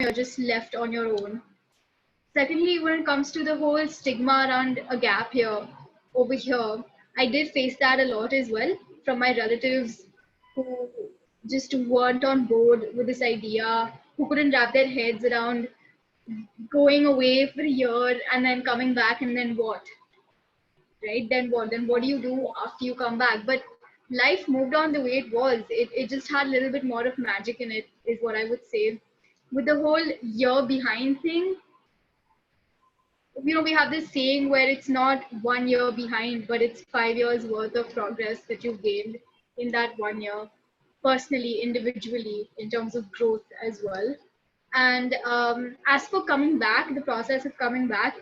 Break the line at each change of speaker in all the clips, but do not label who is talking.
you're just left on your own. Secondly, when it comes to the whole stigma around a gap here, over here, I did face that a lot as well from my relatives who just weren't on board with this idea, who couldn't wrap their heads around going away for a year and then coming back and then what? Right? Then what? Then what do you do after you come back? But life moved on the way it was. It just had a little bit more of magic in it, is what I would say. With the whole year behind thing, we have this saying where it's not 1 year behind, but it's 5 years worth of progress that you've gained in that 1 year, personally, individually, in terms of growth as well. And as for coming back, the process of coming back,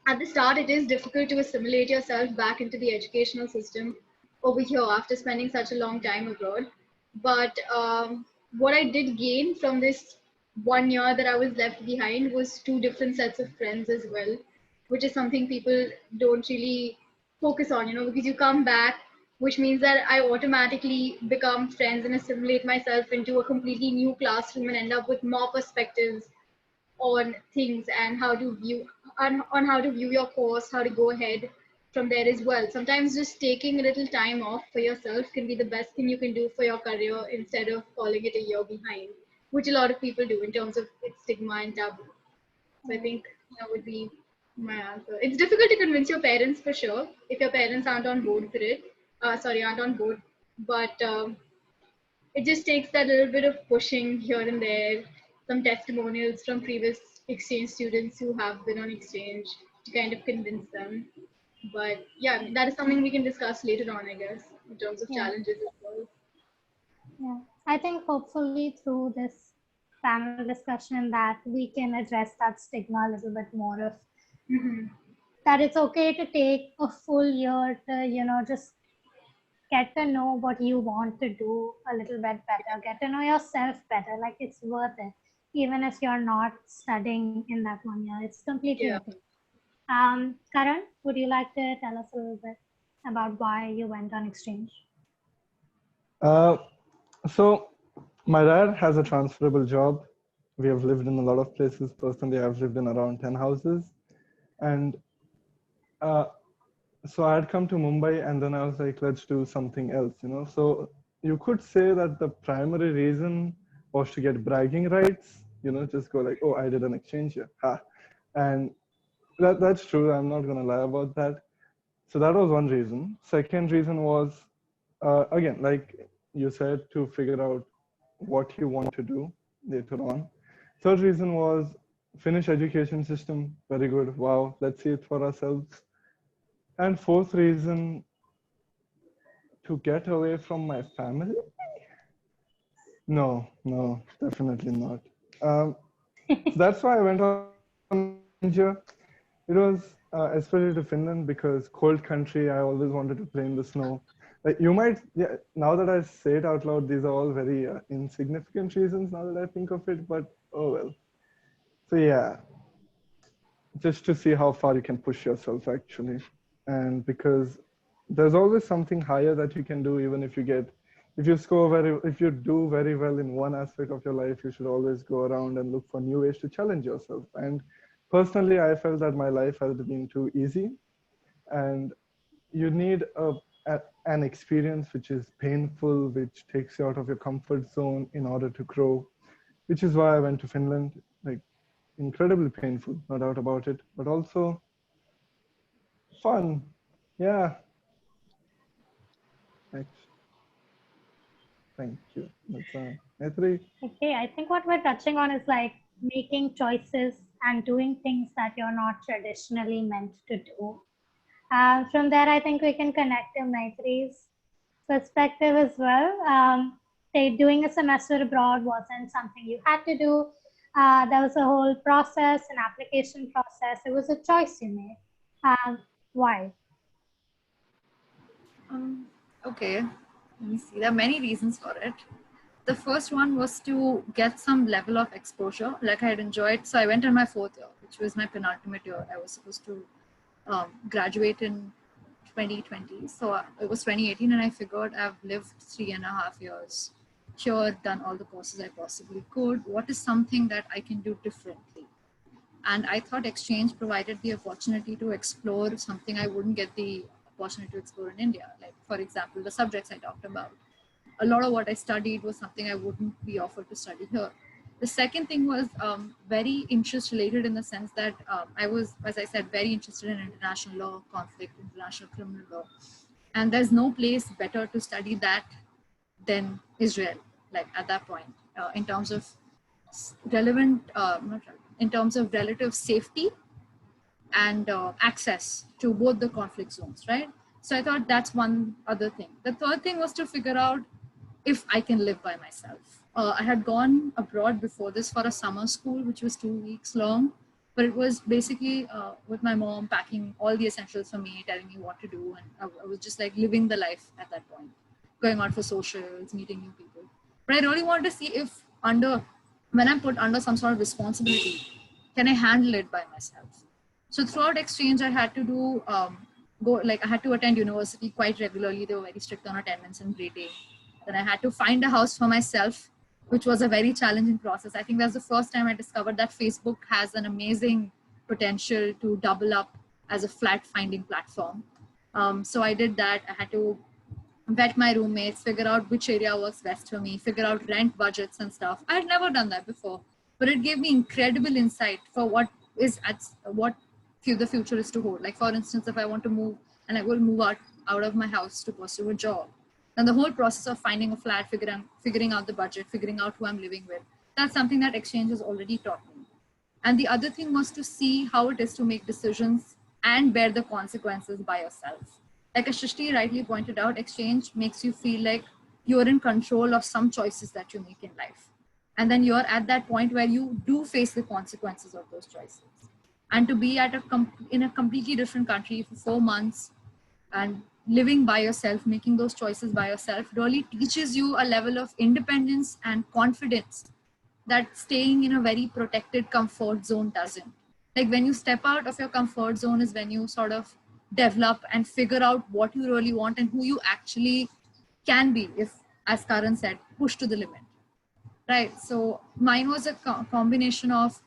at the start, it is difficult to assimilate yourself back into the educational system over here after spending such a long time abroad. But what I did gain from this 1 year that I was left behind was two different sets of friends as well, which is something people don't really focus on, because you come back, which means that I automatically become friends and assimilate myself into a completely new classroom and end up with more perspectives on things and how to view on how to view your course, how to go ahead from there as well. Sometimes just taking a little time off for yourself can be the best thing you can do for your career instead of calling it a year behind, which a lot of people do in terms of its stigma and taboo. So I think that would be my answer. It's difficult to convince your parents for sure if your parents aren't on board for it. Aren't on board, but it just takes that little bit of pushing here and there, some testimonials from previous exchange students who have been on exchange to kind of convince them. But yeah, I mean, that is something we can discuss later on, I guess, in terms of challenges as well.
Yeah, I think hopefully through this panel discussion that we can address that stigma a little bit more of that it's okay to take a full year to, just get to know what you want to do a little bit better, get to know yourself better. Like it's worth it, even if you're not studying in that 1 year. It's completely okay. Karan, would you like to tell us a little bit about why you went on exchange?
So my dad has a transferable job. We have lived in a lot of places. Personally, I've lived in around 10 houses. And so I had come to Mumbai and then I was like, let's do something else. So you could say that the primary reason was to get bragging rights, just go like, oh, I did an exchange here. Ha. And that's true. I'm not going to lie about that. So that was one reason. Second reason was, again, like you said, to figure out what you want to do later on. Third reason was Finnish education system, very good. Wow, let's see it for ourselves. And fourth reason, to get away from my family. No, definitely not. So that's why I went on here. It was especially to Finland because cold country. I always wanted to play in the snow. Like you might, yeah. Now that I say it out loud, these are all very insignificant reasons. Now that I think of it, but oh well. So yeah, just to see how far you can push yourself actually, and because there's always something higher that you can do, even if you do very well in one aspect of your life, you should always go around and look for new ways to challenge yourself. And personally, I felt that my life has been too easy, and you need an experience which is painful, which takes you out of your comfort zone in order to grow, which is why I went to Finland. Like, incredibly painful, no doubt about it, but also fun. Yeah. Thank you.
Okay, I think what we're touching on is like making choices and doing things that you're not traditionally meant to do. From there, I think we can connect to Maitri's perspective as well. Doing a semester abroad wasn't something you had to do. There was a whole process, an application process. It was a choice you made. Why?
Okay, let me see. There are many reasons for it. The first one was to get some level of exposure. Like I had enjoyed, so I went in my 4th year, which was my penultimate year. I was supposed to graduate in 2020. So it was 2018 and I figured I've lived 3.5 years here, done all the courses I possibly could. What is something that I can do differently? And I thought exchange provided the opportunity to explore something I wouldn't get the opportunity to explore in India. Like, for example, the subjects I talked about. A lot of what I studied was something I wouldn't be offered to study here. The second thing was very interest related in the sense that I was, as I said, very interested in international law, conflict, international criminal law. And there's no place better to study that than Israel, like at that point, in terms of relevant, not relevant, in terms of relative safety and access to both the conflict zones, right? So I thought that's one other thing. The third thing was to figure out if I can live by myself. I had gone abroad before this for a summer school, which was 2 weeks long, but it was basically with my mom packing all the essentials for me, telling me what to do. And I was just like living the life at that point, going out for socials, meeting new people. But I really wanted to see if when I'm put under some sort of responsibility, can I handle it by myself? So throughout exchange, I had to do, I had to attend university quite regularly. They were very strict on attendance and grading. Then I had to find a house for myself, which was a very challenging process. I think that's the first time I discovered that Facebook has an amazing potential to double up as a flat finding platform. So I did that. I had to vet my roommates, figure out which area works best for me, figure out rent budgets and stuff. I had never done that before, but it gave me incredible insight for what the future is to hold. Like, for instance, if I want to move and I will move out of my house to pursue a job, then the whole process of finding a flat, figuring out the budget, figuring out who I'm living with, that's something that exchange has already taught me. And the other thing was to see how it is to make decisions and bear the consequences by yourself. Like Ashishti rightly pointed out, exchange makes you feel like you're in control of some choices that you make in life. And then you're at that point where you do face the consequences of those choices. And to be in a completely different country for 4 months and living by yourself, making those choices by yourself, really teaches you a level of independence and confidence that staying in a very protected comfort zone doesn't. Like, when you step out of your comfort zone is when you sort of develop and figure out what you really want and who you actually can be, if, as Karan said, push to the limit. Right. So mine was a combination of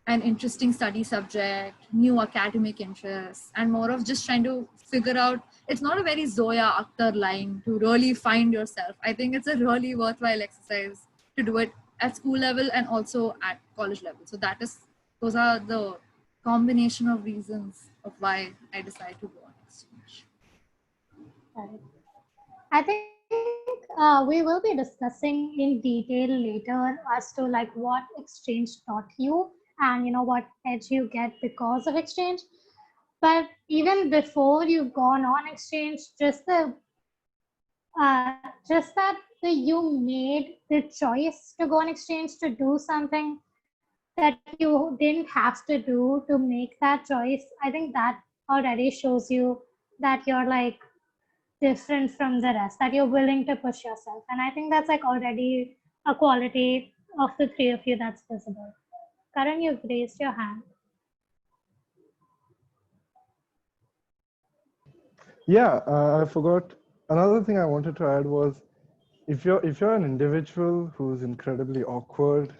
an interesting study subject, new academic interests, and more of just trying to figure out. It's not a very Zoya Akhtar line to really find yourself. I think it's a really worthwhile exercise to do it at school level and also at college level. So those are the combination of reasons of why I decided to go on exchange.
Right. I think we will be discussing in detail later as to like what exchange taught you and what edge you get because of exchange. But even before you've gone on exchange, just that you made the choice to go on exchange to do something that you didn't have to do to make that choice. I think that already shows you that you're like different from the rest, that you're willing to push yourself. And I think that's like already a quality of the three of you that's visible. Karan, you've raised your hand.
Yeah, I forgot. Another thing I wanted to add was, if you're an individual who's incredibly awkward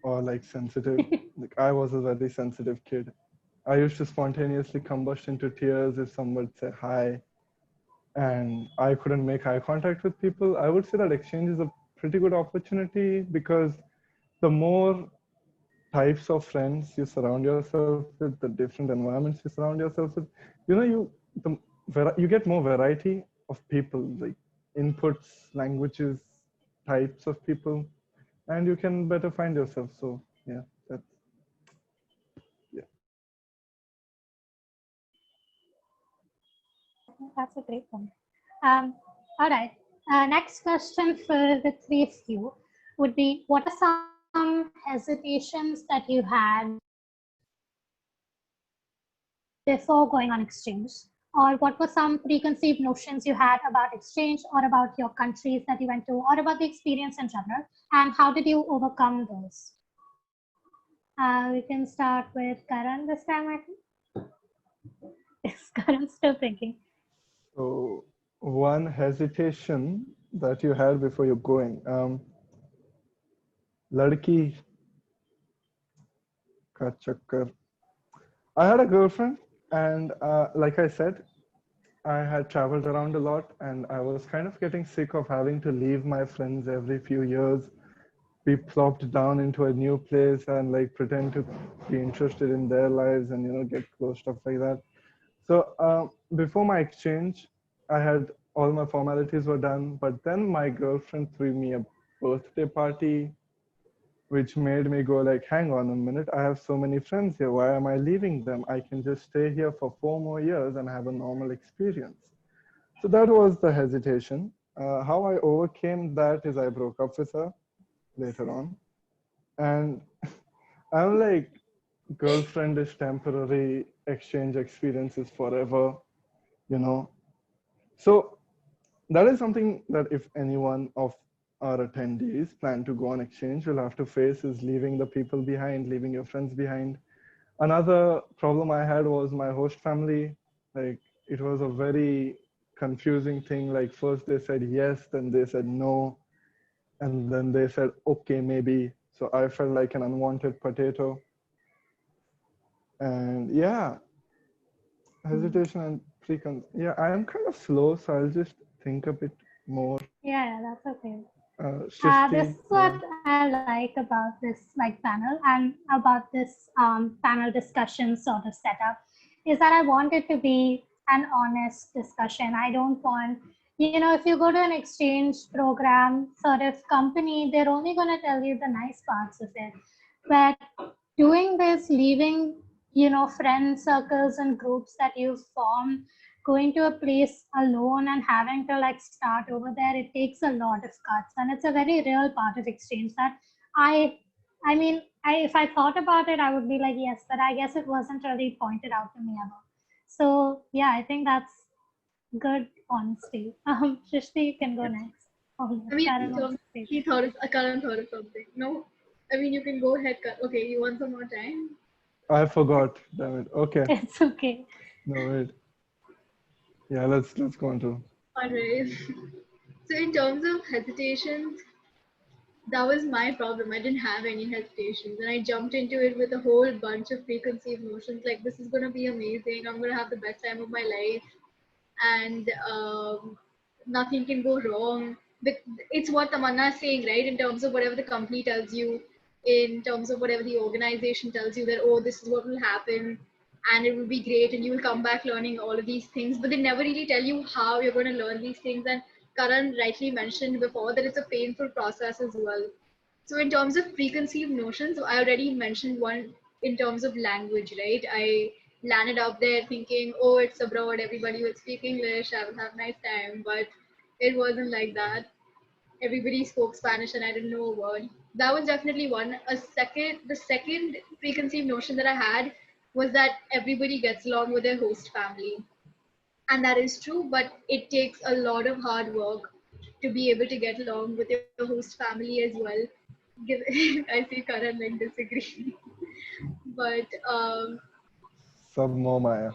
or like sensitive, like I was a very sensitive kid. I used to spontaneously combust into tears if someone would say hi, and I couldn't make eye contact with people. I would say that exchange is a pretty good opportunity, because the more types of friends you surround yourself with, the different environments you surround yourself with, you get more variety of people, like inputs, languages, types of people, and you can better find yourself. So yeah,
That's a great point. All right. Next question for the three of you would be, what are some hesitations that you had before going on exchange? Or what were some preconceived notions you had about exchange or about your countries that you went to or about the experience in general? And how did you overcome those? We can start with Karan this time, I think. Is Karan still thinking?
So one hesitation that you had before you're going. Ladki ka chakkar. I had a girlfriend, and like I said, I had traveled around a lot, and I was kind of getting sick of having to leave my friends every few years, be plopped down into a new place, and like pretend to be interested in their lives, and get close, stuff like that. So before my exchange, I had all my formalities were done, but then my girlfriend threw me a birthday party, which made me go like, hang on a minute, I have so many friends here. Why am I leaving them? I can just stay here for 4 more years and have a normal experience. So that was the hesitation. How I overcame that is I broke up with her later on. And I'm like, girlfriend is temporary, exchange experience is forever, you know. So that is something that if anyone of our attendees plan to go on exchange, will have to face is leaving the people behind, leaving your friends behind. Another problem I had was my host family. Like, it was a very confusing thing. Like, first they said yes, then they said no, and then they said okay, maybe. So I felt like an unwanted potato. And yeah, hesitation and yeah, I am kind of slow, so I'll just think a bit more.
Yeah, that's okay. This
Shrishti,
is what
yeah.
I like about this panel and about this panel discussion sort of setup is that I want it to be an honest discussion. I don't want, if you go to an exchange program sort of company, they're only going to tell you the nice parts of it. But doing this, leaving, friend circles and groups that you've formed, going to a place alone and having to like start over there, it takes a lot of guts, and it's a very real part of exchange that if I thought about it, I would be like, yes, but I guess it wasn't really pointed out to me ever. So yeah, I think that's good honesty. Shrishti, you can go next. Oh, yes,
I mean,
Karen wants to say
he thought of, Karan thought of something. No, I mean, you can go ahead. Okay, you want some more time?
I forgot. Damn it. Okay.
it's okay.
No, wait. Yeah, let's go on to.
Alright. So in terms of hesitations, that was my problem. I didn't have any hesitations, and I jumped into it with a whole bunch of preconceived notions. Like, this is gonna be amazing. I'm gonna have the best time of my life, and nothing can go wrong. It's what Tamanna is saying, right? In terms of whatever the company tells you, in terms of whatever the organization tells you that, oh, this is what will happen, and it will be great, and you will come back learning all of these things. But they never really tell you how you're going to learn these things. And Karan rightly mentioned before that it's a painful process as well. So in terms of preconceived notions, I already mentioned one in terms of language, right? I landed up there thinking, oh, it's abroad, everybody will speak English, I will have a nice time. But it wasn't like that. Everybody spoke Spanish and I didn't know a word. That was definitely one. The second preconceived notion that I had was that everybody gets along with their host family. And that is true, but it takes a lot of hard work to be able to get along with your host family as well. I see Karan like disagree, but
Sab more Maya.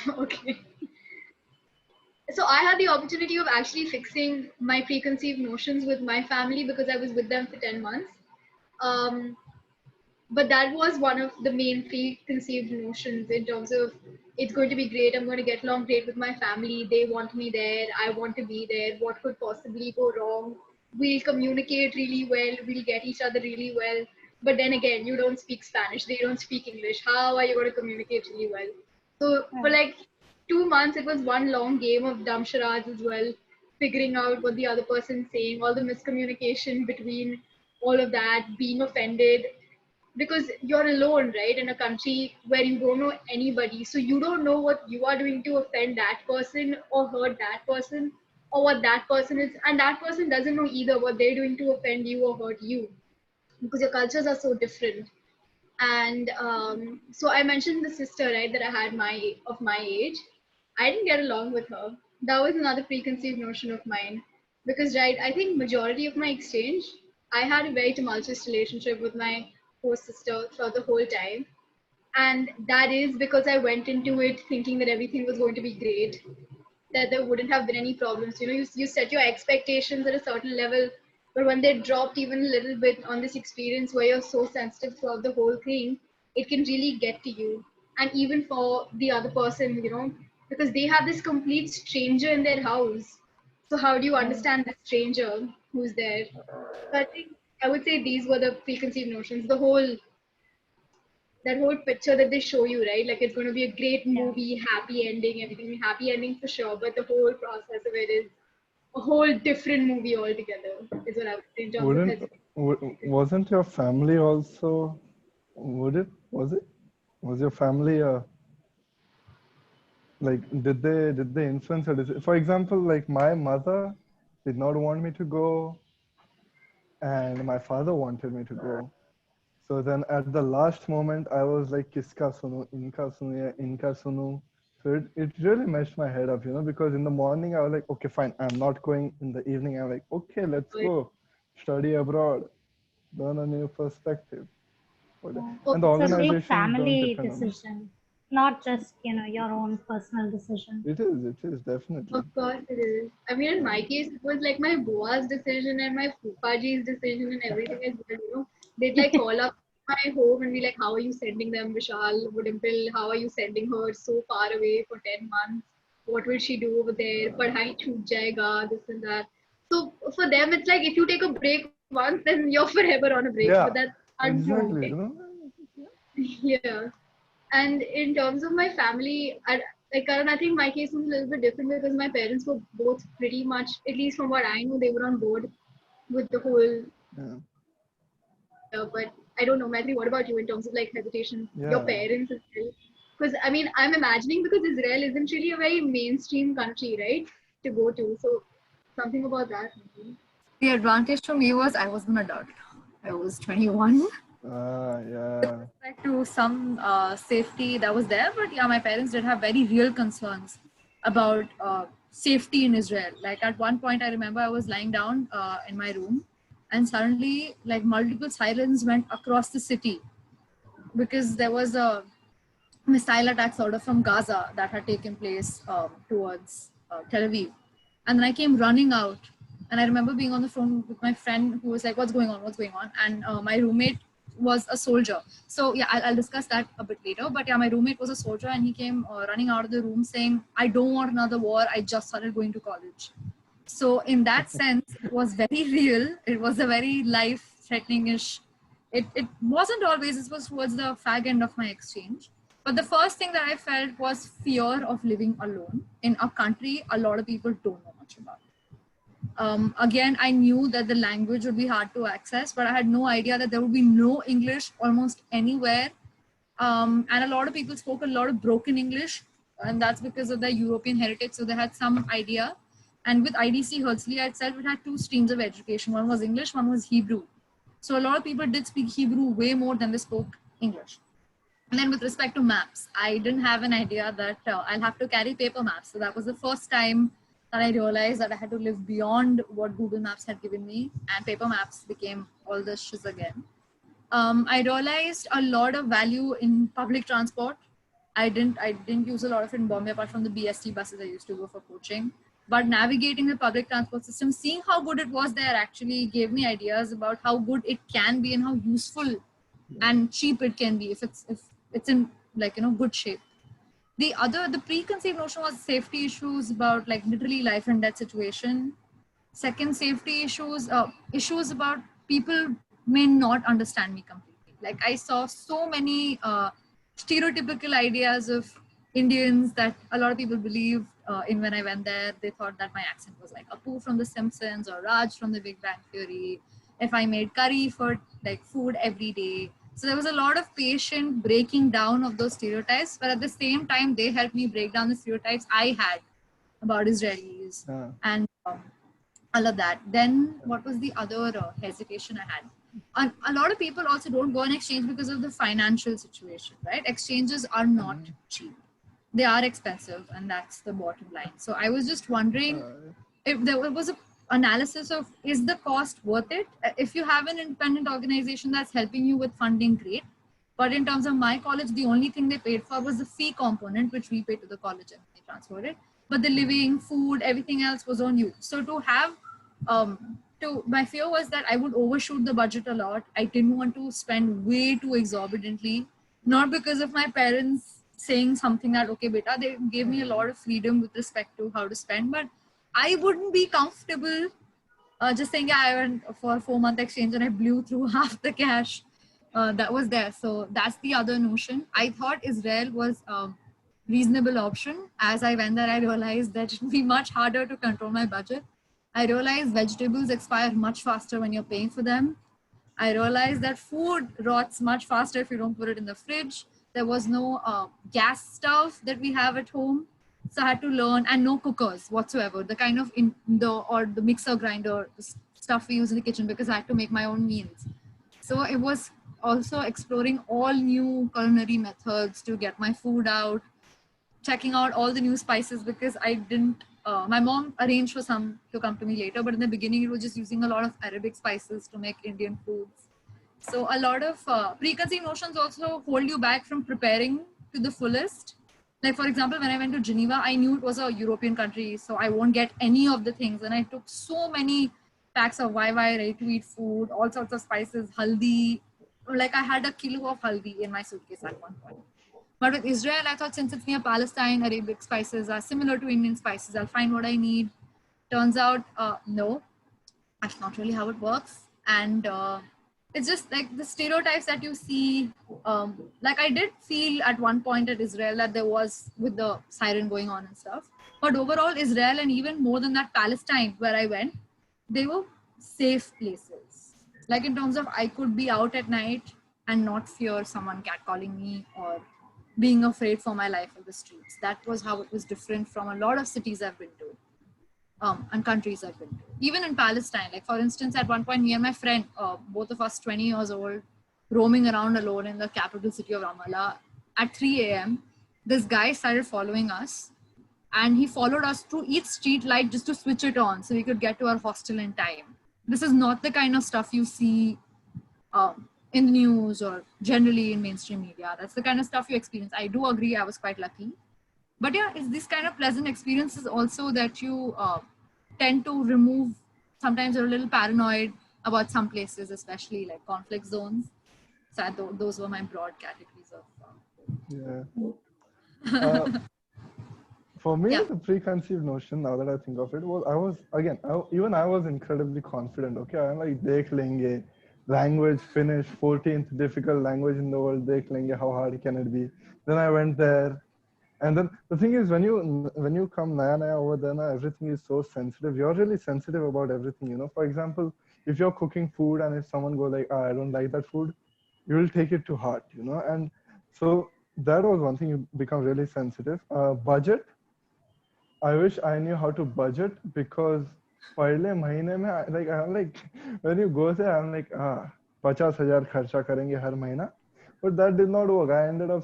okay. So I had the opportunity of actually fixing my preconceived notions with my family because I was with them for 10 months. Um, but that was one of the main preconceived notions in terms of it's going to be great. I'm going to get along great with my family. They want me there. I want to be there. What could possibly go wrong? We'll communicate really well. We'll get each other really well. But then again, you don't speak Spanish. They don't speak English. How are you going to communicate really well? So for like 2 months, it was one long game of dumb charades as well, figuring out what the other person's saying, all the miscommunication between all of that, being offended, because you're alone, right, in a country where you don't know anybody, so you don't know what you are doing to offend that person or hurt that person, or what that person is, and that person doesn't know either what they're doing to offend you or hurt you, because your cultures are so different. And so I mentioned the sister, right, that I had my age. I didn't get along with her. That was another preconceived notion of mine, because right, I think majority of my exchange, I had a very tumultuous relationship with my host sister throughout the whole time, and that is because I went into it thinking that everything was going to be great. that there wouldn't have been any problems. You set your expectations at a certain level, but when they dropped even a little bit on this experience where you're so sensitive throughout the whole thing, it can really get to you. And even for the other person, because they have this complete stranger in their house. So how do you understand the stranger who's there? So I think I would say these were the preconceived notions. That whole picture that they show you, right? Like it's going to be a great movie, happy ending, everything happy ending for sure, but the whole process of it is a whole different movie altogether, is what I would say in terms of hesitation.
Wasn't your family also, was it? Was your family, like, did they influence your decision? For example, like my mother did not want me to go and my father wanted me to go. So then at the last moment, I was like, Kiska sunu, inka sunu, ya inka sunu. So it really messed my head up, because in the morning I was like, okay, fine, I'm not going. In the evening, I'm like, okay, let's go study abroad, learn a new perspective. And the
It's a big
organizations don't
family
depend on it.
decision, not just your own personal decision.
It is definitely.
Of course it is. I mean, in my case, it was like my boa's decision and my fupaji's decision and everything as well. They'd like call up my home and be like, how are you sending them, Vishal, Dimple? How are you sending her so far away for 10 months? What will she do over there? Padhai chhoot jayega, this and that. So for them, it's like if you take a break once, then you're forever on a break. But
Yeah,
that's untrue.
exactly.
Yeah. And in terms of my family, like Karan, I think my case was a little bit different because my parents were both pretty much, at least from what I know, they were on board with the whole.
Yeah.
But I don't know, Maitri, what about you in terms of like hesitation? Your
Yeah.
parents as well? Because I mean, I'm imagining because Israel isn't really a very mainstream country, right, to go to. So something about that. Maybe.
The advantage for me was I was an adult. I was 21.
Yeah.
With respect to some safety that was there, but yeah, my parents did have very real concerns about safety in Israel. Like at one point, I remember I was lying down in my room, and suddenly, like multiple sirens went across the city because there was a missile attack sort of from Gaza that had taken place towards Tel Aviv. And then I came running out. And I remember being on the phone with my friend who was like, what's going on? What's going on? And my roommate was a soldier. So yeah, I'll discuss that a bit later. But yeah, my roommate was a soldier and he came running out of the room saying, I don't want another war. I just started going to college. So in that sense, it was very real. It was a very life-threatening-ish. It wasn't always, it was towards the fag end of my exchange. But the first thing that I felt was fear of living alone in a country a lot of people don't know much about. Again, I knew that the language would be hard to access, but I had no idea that there would be no English almost anywhere. And a lot of people spoke a lot of broken English, and that's because of the European heritage. So they had some idea. And with IDC Herzliya itself, it had two streams of education. One was English, one was Hebrew. So a lot of people did speak Hebrew way more than they spoke English. And then with respect to maps, I didn't have an idea that I'll have to carry paper maps. So that was the first time that I realized that I had to live beyond what Google Maps had given me, and paper maps became all the shiz again. I realized a lot of value in public transport. I didn't use a lot of it in Bombay apart from the BST buses I used to go for coaching. But navigating the public transport system, seeing how good it was there actually gave me ideas about how good it can be and how useful and cheap it can be if it's in good shape. The preconceived notion was safety issues about like literally life and death situation. Second, safety issues about people may not understand me completely. Like I saw so many stereotypical ideas of Indians that a lot of people believed in when I went there. They thought that my accent was like Apu from The Simpsons or Raj from The Big Bang Theory. If I made curry for like food every day. So there was a lot of patient breaking down of those stereotypes, but at the same time, they helped me break down the stereotypes I had about Israelis and all of that. Then what was the other hesitation I had? A lot of people also don't go on exchange because of the financial situation, right? Exchanges are not cheap. They are expensive, and that's the bottom line. So I was just wondering if there was a analysis of is the cost worth it? If you have an independent organization that's helping you with funding, great. But in terms of my college, the only thing they paid for was the fee component, which we paid to the college and they transferred it. but the living, food, everything else was on you. So to have, my fear was that I would overshoot the budget a lot. I didn't want to spend way too exorbitantly, not because of my parents saying something that, okay, beta, they gave me a lot of freedom with respect to how to spend, but I wouldn't be comfortable just saying, yeah, I went for a 4-month exchange and I blew through half the cash that was there. So that's the other notion. I thought Israel was a reasonable option. As I went there, I realized that it would be much harder to control my budget. I realized vegetables expire much faster when you're paying for them. I realized that food rots much faster if you don't put it in the fridge. There was no gas stove that we have at home. So I had to learn, and no cookers whatsoever. The kind of the mixer grinder, the stuff we use in the kitchen, because I had to make my own meals. So it was also exploring all new culinary methods to get my food out, checking out all the new spices, because I didn't, my mom arranged for some to come to me later, but in the beginning it was just using a lot of Arabic spices to make Indian foods. So a lot of preconceived notions also hold you back from preparing to the fullest. Like, for example, when I went to Geneva, I knew it was a European country, so I won't get any of the things. And I took so many packs of YY, ready-to-eat food, all sorts of spices, haldi. Like, I had a kilo of haldi in my suitcase at one point. But with Israel, I thought since it's near Palestine, Arabic spices are similar to Indian spices. I'll find what I need. Turns out, no, that's not really how it works. And it's just like the stereotypes that you see. Like, I did feel at one point at Israel that there was, with the siren going on and stuff. But overall, Israel, and even more than that, Palestine, where I went, they were safe places. Like, in terms of I could be out at night and not fear someone catcalling me or being afraid for my life in the streets. That was how it was different from a lot of cities I've been to. And countries I've been to. Even in Palestine, like, for instance, at one point, me and my friend, both of us 20 years old, roaming around alone in the capital city of Ramallah at 3 a.m., this guy started following us, and he followed us through each street light just to switch it on so we could get to our hostel in time. This is not the kind of stuff you see in the news or generally in mainstream media. That's the kind of stuff you experience. I do agree I was quite lucky. But yeah, it's this kind of pleasant experiences also that you tend to remove. Sometimes you're a little paranoid about some places, especially like conflict zones. So those were my broad categories of.
For me,
Yeah.
the preconceived notion, now that I think of it, was I was incredibly confident. Okay, I'm like, dekh lenge, language, Finnish, 14th difficult language in the world, dekh lenge, how hard can it be? Then I went there. And then the thing is, when you come naya over there, everything is so sensitive. You're really sensitive about everything, you know. For example, if you're cooking food and if someone go like, I don't like that food, you will take it to heart, you know. And so that was one thing, you become really sensitive. Budget. I wish I knew how to budget, because पहले महीने में, like, I'm like, when you go there, I'm like, 50,000 खर्चा करेंगे हर महीना. But that did not work. I ended up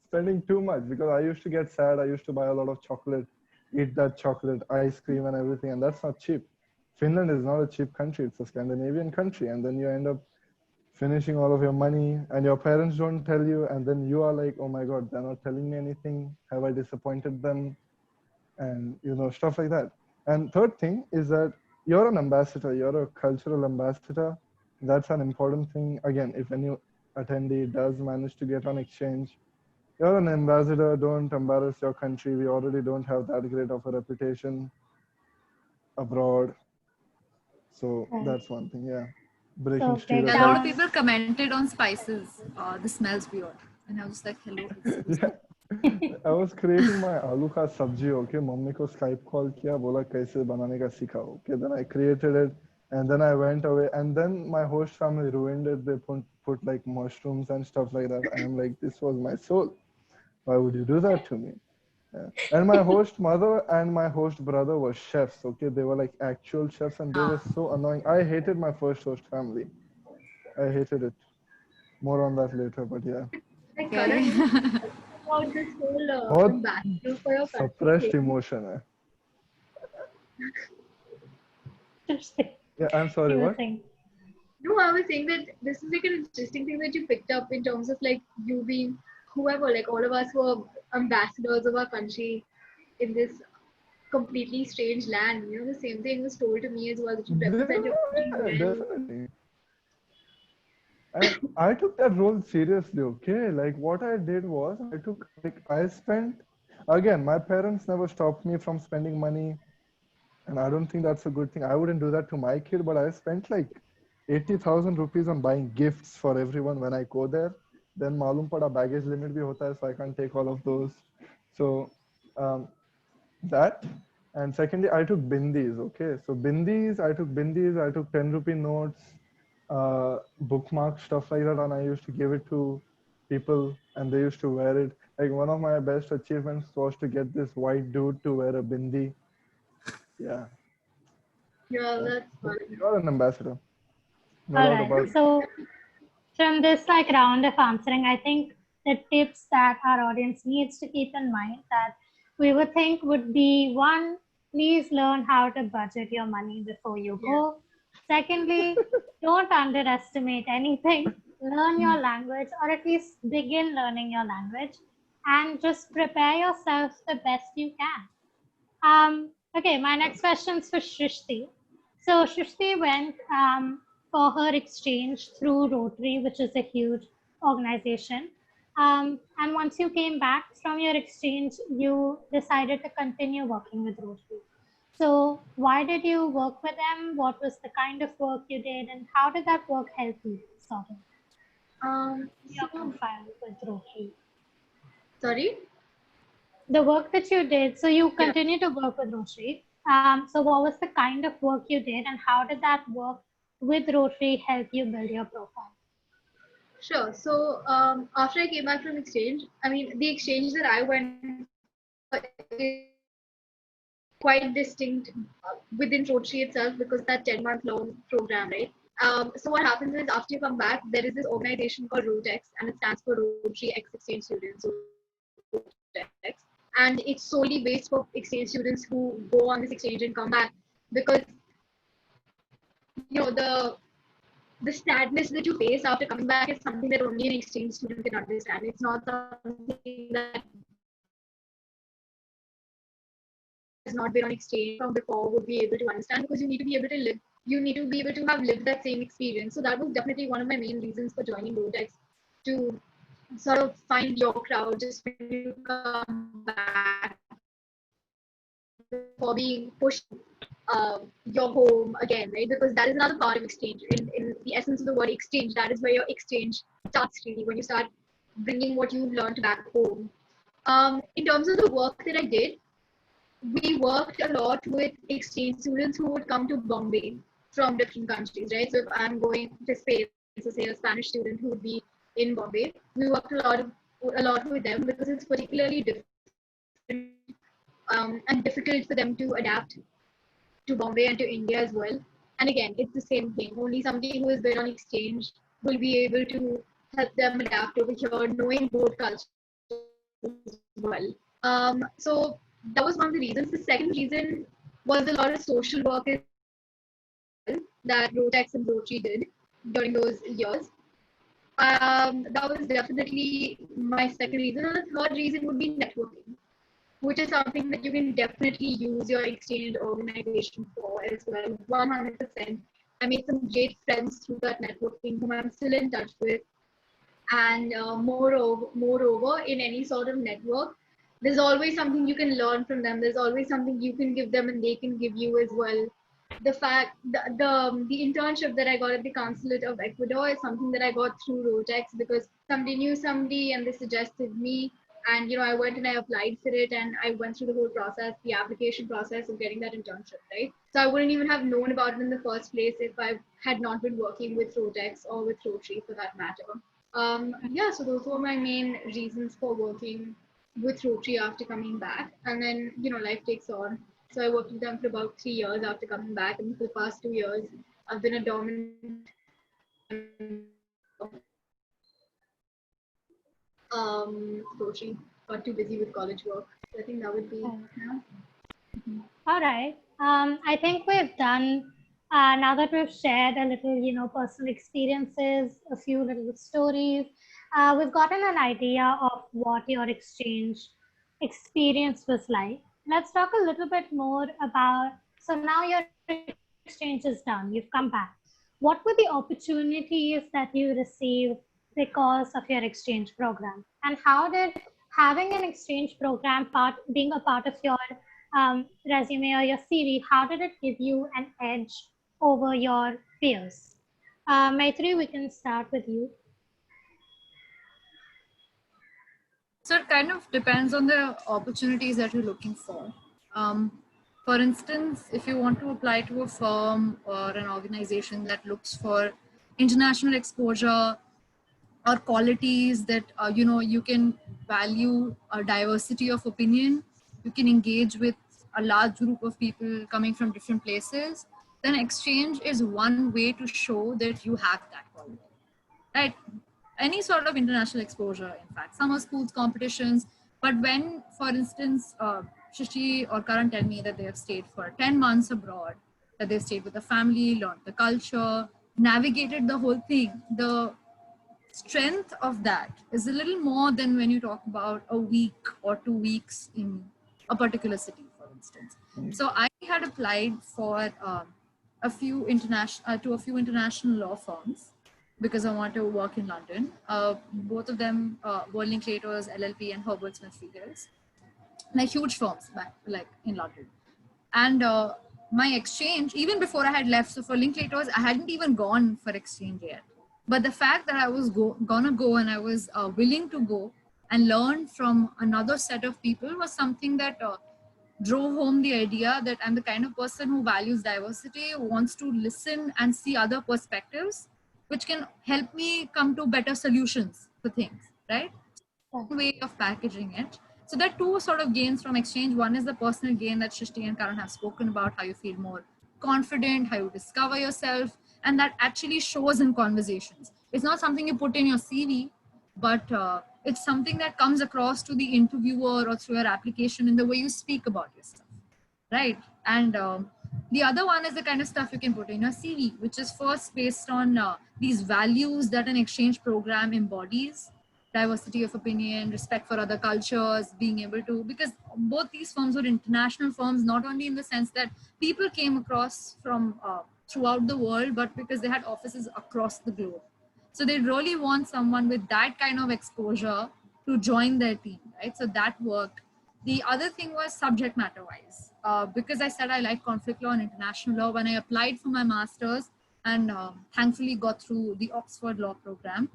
spending too much, because I used to get sad. I used to buy a lot of chocolate, eat that chocolate, ice cream and everything, and that's not cheap. Finland is not a cheap country. It's a Scandinavian country, and then you end up finishing all of your money, and your parents don't tell you, and then you are like, oh my God, they're not telling me anything. Have I disappointed them? And, you know, stuff like that. And third thing is that you're an ambassador. You're a cultural ambassador. That's an important thing. Again, if any attendee does manage to get on exchange, you're an ambassador. Don't embarrass your country. We already don't have that great of a reputation abroad. So that's one thing, yeah. Breaking stereotypes.
A lot of people commented on spices. This smells weird. And I was just like, hello.
Yeah. I was creating my aloo ka sabji, okay? Mummy ko Skype call kiya, bola kaise banane ka sikhao. Okay, then I created it, and then I went away, and then my host family ruined it. They put like mushrooms and stuff like that. I am like, this was my soul. Why would you do that to me? Yeah. And my host mother and my host brother were chefs, okay? They were like actual chefs, and they were so annoying. I hated my first host family. I hated it. More on that later, but yeah.
About this whole ambassador for your country.
Suppressed emotion. Yeah, I'm sorry, what?
No, I was saying that this is like an interesting thing that you picked up in terms of like you being whoever, like all of us were ambassadors of our country in this completely strange land. You know, the same thing was told to me as well, that you represent your country
Yeah,
well.
definitely. And I took that role seriously, okay? Like what I did was I spent, again, my parents never stopped me from spending money, and I don't think that's a good thing. I wouldn't do that to my kid, but I spent like 80,000 rupees on buying gifts for everyone when I go there. Then malum pada baggage limit bhi hota hai, so I can't take all of those. So um, that, and secondly, I took bindis. Okay, so bindis, I took 10 rupee notes, bookmark, stuff like that, and I used to give it to people, and they used to wear it. Like one of my best achievements was to get this white dude to wear a bindi. Yeah,
Yeah,
yeah.
that's
So
fun.
you're an ambassador, no
All
doubt
right.
about it.
So from this like round of answering, I think the tips that our audience needs to keep in mind that we would think would be: one, please learn how to budget your money before you
Yeah.
go. Secondly, don't underestimate anything. Learn your language, or at least begin learning your language, and just prepare yourself the best you can. Okay, my next question is for Shrishti. So Shrishti went for her exchange through Rotary, which is a huge organization. And once you came back from your exchange, you decided to continue working with Rotary. So why did you work with them? What was the kind of work you did, and how did that work help you sort of your
So
profile with Rotary?
sorry.
The work that you did, so you
Yeah.
continue to work with Rotary. So what was the kind of work you did, and how did that work with Rotary help you build your profile?
Sure. So after I came back from exchange, I mean, the exchange that I went for is quite distinct within Rotary itself because it's that 10-month long program, right? So what happens is after you come back, there is this organization called ROTEX, and it stands for Rotary Ex Exchange Students, ROTEX, and it's solely based for exchange students who go on this exchange and come back because the sadness that you face after coming back is something that only an exchange student can understand. It's not something that someone who has not been on exchange from before would be able to understand because you need to be able to live, you need to be able to have lived that same experience. So that was definitely one of my main reasons for joining Rotex, to sort of find your crowd just when you come back before being pushed your home again, right? Because that is another part of exchange. In the essence of the word exchange, that is where your exchange starts really, when you start bringing what you've learned back home. In terms of the work that I did, we worked a lot with exchange students who would come to Bombay from different countries, right? So if I'm going to Spain, so say a Spanish student who would be in Bombay, we worked a lot with them because it's particularly different and difficult for them to adapt to Bombay and to India as well. And again, it's the same thing. Only somebody who has been on exchange will be able to help them adapt over here, knowing both cultures as well. So that was one of the reasons. The second reason was a lot of social work as well that Rotex and Rotary did during those years. That was definitely my second reason. And the third reason would be networking, which is something that you can definitely use your exchange organization for as well. 100%. I made some great friends through that networking whom I'm still in touch with. And moreover, in any sort of network, there's always something you can learn from them. There's always something you can give them and they can give you as well. The internship that I got at the consulate of Ecuador is something that I got through Rotex because somebody knew somebody and they suggested me, and I went and I applied for it, and I went through the whole process, the application process of getting that internship, right? So I wouldn't even have known about it in the first place if I had not been working with Rotex or with Rotary for that matter. Yeah, so those were my main reasons for working with Rotary after coming back. And then, life takes on. So I worked with them for about 3 years after coming back. And for the past 2 years, I've been a dominant member Rotary. Got too busy with college work. So I think that would be, yeah.
All right. I think we've done, now that we've shared a little, personal experiences, a few little stories, we've gotten an idea of what your exchange experience was like. let's talk a little bit more about, so now your exchange is done, you've come back. What were the opportunities that you received because of your exchange program? And how did having an exchange program being a part of your resume or your CV, how did it give you an edge over your peers? Maitri, we can start with you.
So it kind of depends on the opportunities that you're looking for. For instance, if you want to apply to a firm or an organization that looks for international exposure or qualities that you can value a diversity of opinion, you can engage with a large group of people coming from different places, then exchange is one way to show that you have that quality, right? Any sort of international exposure, in fact, summer schools, competitions. But when, for instance, Shishi or Karan tell me that they have stayed for 10 months abroad, that they stayed with the family, learned the culture, navigated the whole thing, the strength of that is a little more than when you talk about a week or 2 weeks in a particular city, for instance. So I had applied for a few international law firms because I want to work in London. Both of them were Linklaters, LLP, and Herbert Smith Fields, like huge firms back like in London. And my exchange, even before I had left, so for Linklaters, I hadn't even gone for exchange yet. But the fact that I was gonna go and I was willing to go and learn from another set of people was something that drove home the idea that I'm the kind of person who values diversity, wants to listen and see other perspectives, which can help me come to better solutions for things, right? Way of packaging it. So there are two sort of gains from exchange. One is the personal gain that Shishti and Karan have spoken about, how you feel more confident, how you discover yourself, and that actually shows in conversations. It's not something you put in your CV, but it's something that comes across to the interviewer or through your application in the way you speak about yourself, right? And the other one is the kind of stuff you can put in your CV, which is first based on these values that an exchange program embodies: diversity of opinion, respect for other cultures, being able to, because both these firms were international firms, not only in the sense that people came across from throughout the world, but because they had offices across the globe. So they really want someone with that kind of exposure to join their team, right? So that worked. The other thing was subject matter wise, because I said I like conflict law and international law. When I applied for my master's and thankfully got through the Oxford Law Program,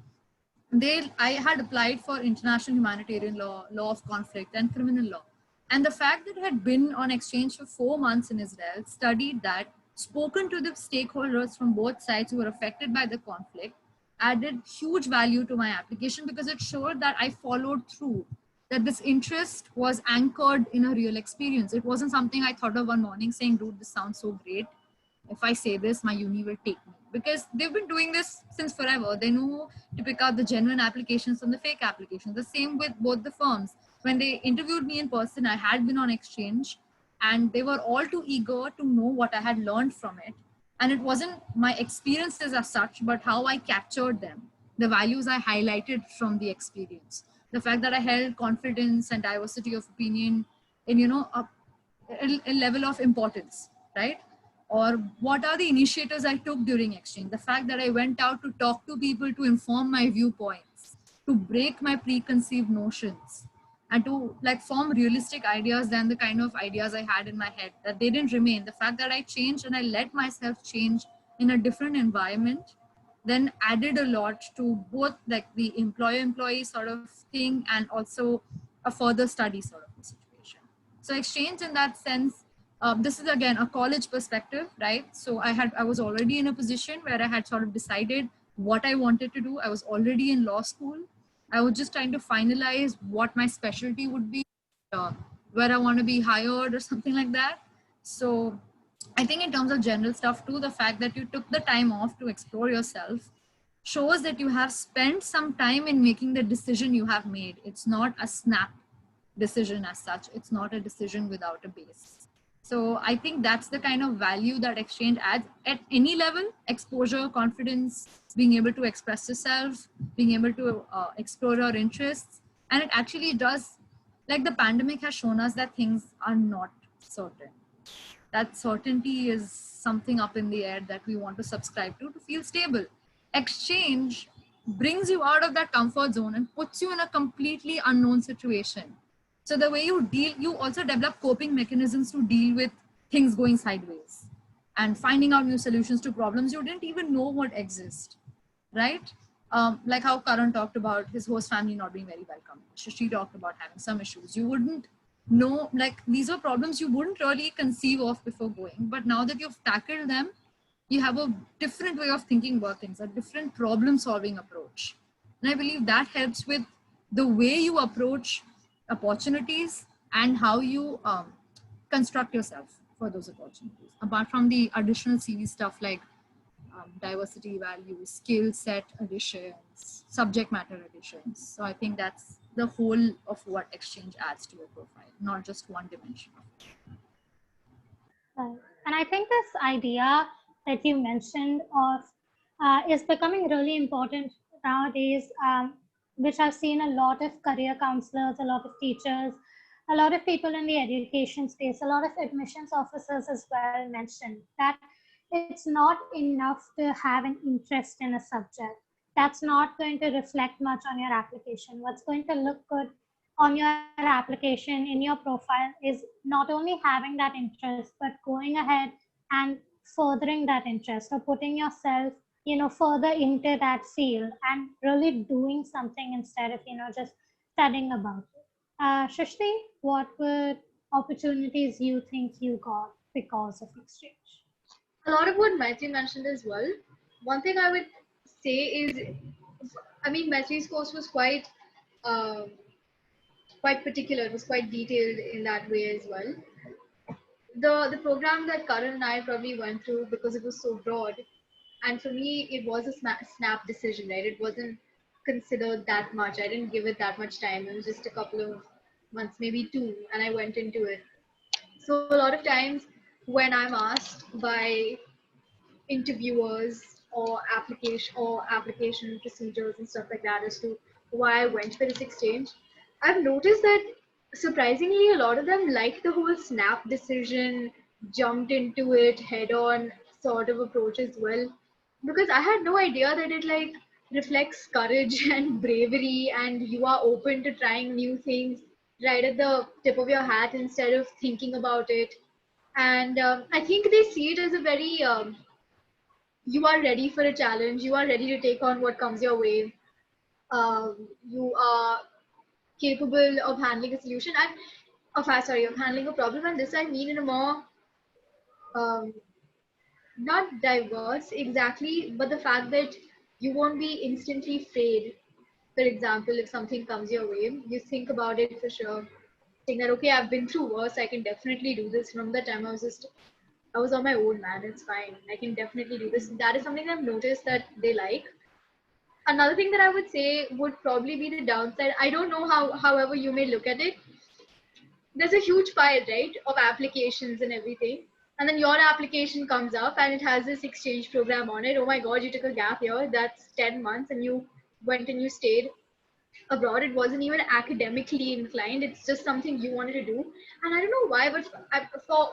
I had applied for international humanitarian law, law of conflict, and criminal law. And the fact that I had been on exchange for 4 months in Israel, studied that, spoken to the stakeholders from both sides who were affected by the conflict, added huge value to my application because it showed that I followed through, that this interest was anchored in a real experience. It wasn't something I thought of one morning saying, dude, this sounds so great. If I say this, my uni will take me. Because they've been doing this since forever. They know to pick out the genuine applications from the fake applications. The same with both the firms. When they interviewed me in person, I had been on exchange and they were all too eager to know what I had learned from it. And it wasn't my experiences as such, but how I captured them, the values I highlighted from the experience. The fact that I held confidence and diversity of opinion in, a level of importance, right? Or what are the initiatives I took during exchange? The fact that I went out to talk to people, to inform my viewpoints, to break my preconceived notions, and to like form realistic ideas than the kind of ideas I had in my head, that they didn't remain. The fact that I changed and I let myself change in a different environment then added a lot to both like the employer-employee sort of thing and also a further study sort of a situation. So exchange in that sense, this is again a college perspective, right? So I was already in a position where I had sort of decided what I wanted to do. I was already in law school. I was just trying to finalize what my specialty would be, where I want to be hired or something like that. So I think in terms of general stuff too, the fact that you took the time off to explore yourself shows that you have spent some time in making the decision you have made. It's not a snap decision as such. It's not a decision without a base. So I think that's the kind of value that exchange adds at any level: exposure, confidence, being able to express yourself, being able to explore your interests. And it actually does like the pandemic has shown us that things are not certain. That certainty is something up in the air that we want to subscribe to feel stable. Exchange brings you out of that comfort zone and puts you in a completely unknown situation. So the way you deal, you also develop coping mechanisms to deal with things going sideways and finding out new solutions to problems you didn't even know would exist, right? Like how Karan talked about his host family not being very welcome. She talked about having some issues. You wouldn't know, like these are problems you wouldn't really conceive of before going, but now that you've tackled them, you have a different way of thinking about things, a different problem solving approach. And I believe that helps with the way you approach opportunities and how you construct yourself for those opportunities. Apart from the additional CV stuff like diversity values, skill set additions, subject matter additions. So I think that's the whole of what exchange adds to your profile, not just one dimension of it.
Right. And I think this idea that you mentioned of is becoming really important nowadays, which I've seen a lot of career counselors, a lot of teachers, a lot of people in the education space, a lot of admissions officers as well mentioned that it's not enough to have an interest in a subject. That's not going to reflect much on your application. What's going to look good on your application in your profile is not only having that interest, but going ahead and furthering that interest or putting yourself, further into that field and really doing something instead of, just studying about it. Shrishti, what were opportunities you think you got because of exchange?
A lot of what Matthew mentioned as well. One thing I would say is, I mean, Matthew's course was uh, quite particular. It was quite detailed in that way as well. The program that Karan and I probably went through, because it was so broad, and for me it was a snap decision, right? It wasn't considered that much. I didn't give it that much time. It was just a couple of months, maybe two, and I went into it. So a lot of times when I'm asked by interviewers or application procedures and stuff like that as to why I went for this exchange, I've noticed that surprisingly a lot of them like the whole snap decision, jumped into it head on sort of approach as well. Because I had no idea that it like reflects courage and bravery, and you are open to trying new things right at the tip of your hat instead of thinking about it. And I think they see it as a very you are ready for a challenge, you are ready to take on what comes your way, you are capable of handling a solution and of handling a problem. And this I mean in a more um, not diverse exactly, but the fact that you won't be instantly afraid. For example, if something comes your way, you think about it for sure, think that okay, I've been through worse, I can definitely do this. From the time I was on my own, man. It's fine. I can definitely do this. That is something I've noticed that they like. Another thing that I would say would probably be the downside. I don't know however you may look at it. There's a huge pile, right, of applications and everything. And then your application comes up and it has this exchange program on it. Oh my God, you took a gap year. That's 10 months and you went and you stayed abroad. It wasn't even academically inclined. It's just something you wanted to do. And I don't know why, but for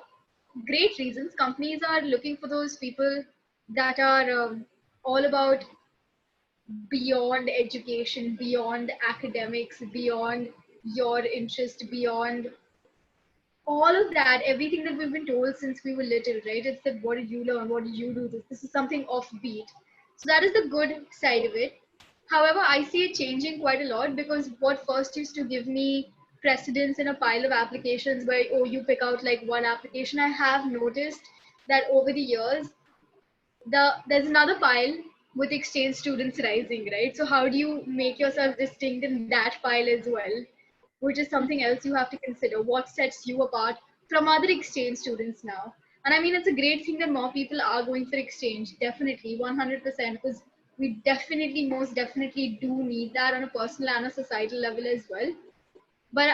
great reasons, companies are looking for those people that are all about beyond education, beyond academics, beyond your interest, beyond all of that, everything that we've been told since we were little, right? It's that what did you learn? What did you do? This is something offbeat. So that is the good side of it. However, I see it changing quite a lot, because what first used to give me precedence in a pile of applications where, oh, you pick out like one application, I have noticed that over the years, there's another pile with exchange students rising, right? So how do you make yourself distinct in that pile as well? Which is something else you have to consider. What sets you apart from other exchange students now? And I mean, it's a great thing that more people are going for exchange, definitely, 100%, because we definitely, most definitely do need that on a personal and a societal level as well. But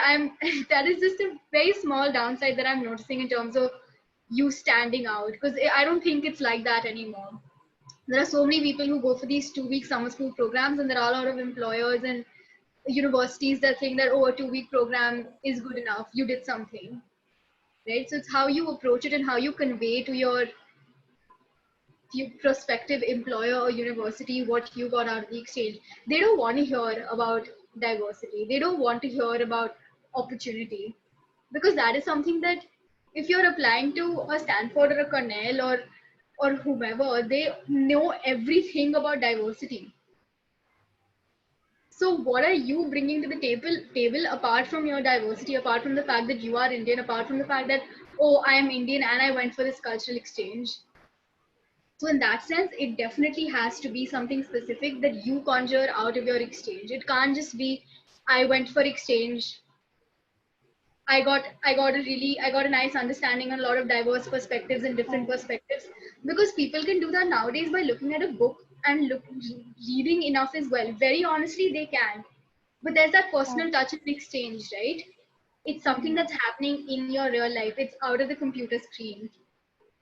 that is just a very small downside that I'm noticing in terms of you standing out, because I don't think it's like that anymore. There are so many people who go for these 2-week summer school programs, and there are a lot of employers and universities that think that, oh, a 2-week program is good enough, you did something, right? So it's how you approach it and how you convey to your prospective employer or university what you got out of the exchange. They don't want to hear about diversity. They don't want to hear about opportunity, because that is something that if you're applying to a Stanford or a Cornell or whomever, they know everything about diversity. So what are you bringing to the table apart from your diversity, apart from the fact that you are Indian, apart from the fact that, oh, I am Indian and I went for this cultural exchange? So in that sense, it definitely has to be something specific that you conjure out of your exchange. It can't just be, I went for exchange, I got a nice understanding on a lot of diverse perspectives and different perspectives, because people can do that nowadays by looking at a book and reading enough as well. Very honestly, they can. But there's that personal touch and exchange, right? It's something that's happening in your real life. It's out of the computer screen.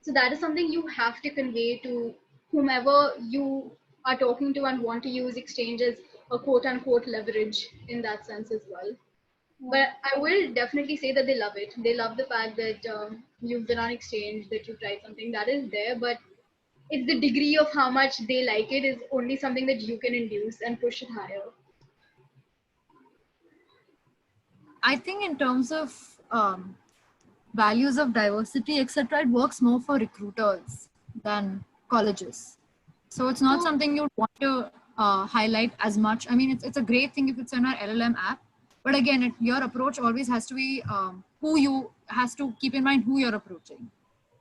So that is something you have to convey to whomever you are talking to and want to use exchange as a quote unquote leverage in that sense as well. But I will definitely say that they love it. They love the fact that you've been on exchange, that you tried something that is there, but it's the degree of how much they like it is only something that you can induce and push it higher.
I think in terms of values of diversity, etc., it works more for recruiters than colleges. So it's not something you'd want to highlight as much. I mean, it's a great thing if it's in our LLM app, but again, your approach always has to be has to keep in mind who you're approaching.